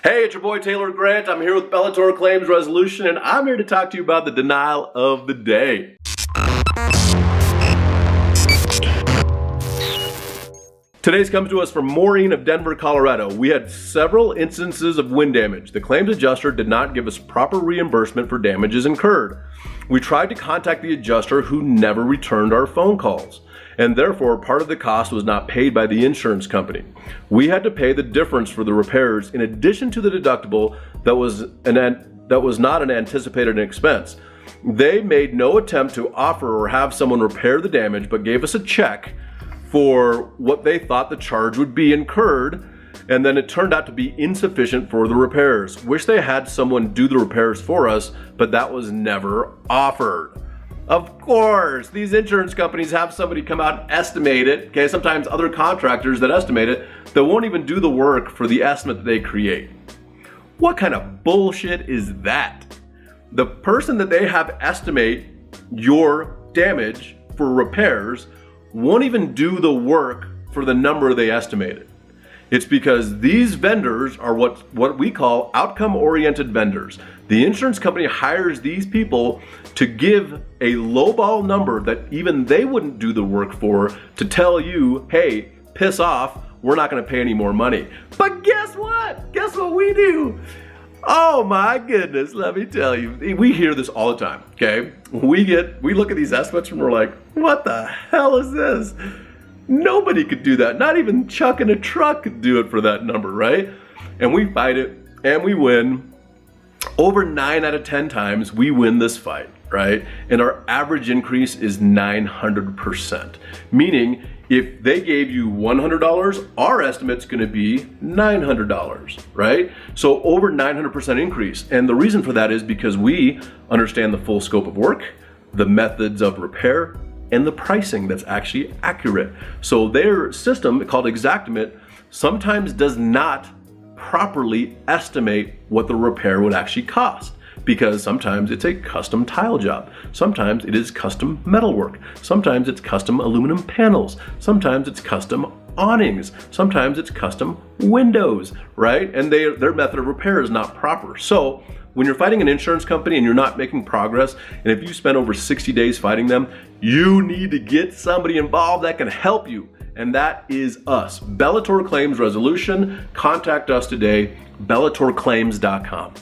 Hey, it's your boy Taylor Grant. I'm here with Bellator Claims Resolution, and I'm here to talk to you about the denial of the day. Today's comes to us from Maureen of Denver, Colorado. We had several instances of wind damage. The claims adjuster did not give us proper reimbursement for damages incurred. We tried to contact the adjuster who never returned our phone calls, and therefore part of the cost was not paid by the insurance company. We had to pay the difference for the repairs in addition to the deductible that was not an anticipated expense. They made no attempt to offer or have someone repair the damage, but gave us a check for what they thought the charge would be incurred, and then it turned out to be insufficient for the repairs. Wish they had someone do the repairs for us, but that was never offered. Of course, these insurance companies have somebody come out and estimate it. Okay, sometimes other contractors that estimate it, that won't even do the work for the estimate that they create. What kind of bullshit is that? The person that they have estimate your damage for repairs won't even do the work for the number they estimated. It's because these vendors are what we call outcome-oriented vendors. The insurance company hires these people to give a lowball number that even they wouldn't do the work for, to tell you, hey, piss off, we're not gonna pay any more money. But guess what? Guess what we do? Oh my goodness, let me tell you. We hear this all the time, okay? We look at these estimates and we're like, what the hell is this? Nobody could do that. Not even Chuck in a truck could do it for that number, right? And we fight it and we win. Over 9 out of 10 times we win this fight, right? And our average increase is 900%. Meaning if they gave you $100, our estimate's gonna be $900, right? So over 900% increase. And the reason for that is because we understand the full scope of work, the methods of repair, and the pricing that's actually accurate. So their system called Xactimate sometimes does not properly estimate what the repair would actually cost, because sometimes it's a custom tile job, sometimes it is custom metalwork, sometimes it's custom aluminum panels, sometimes it's custom awnings, sometimes it's custom windows, right? And their method of repair is not proper. So when you're fighting an insurance company and you're not making progress, and if you spend over 60 days fighting them, you need to get somebody involved that can help you. And that is us. Bellator Claims Resolution. Contact us today, bellatorclaims.com.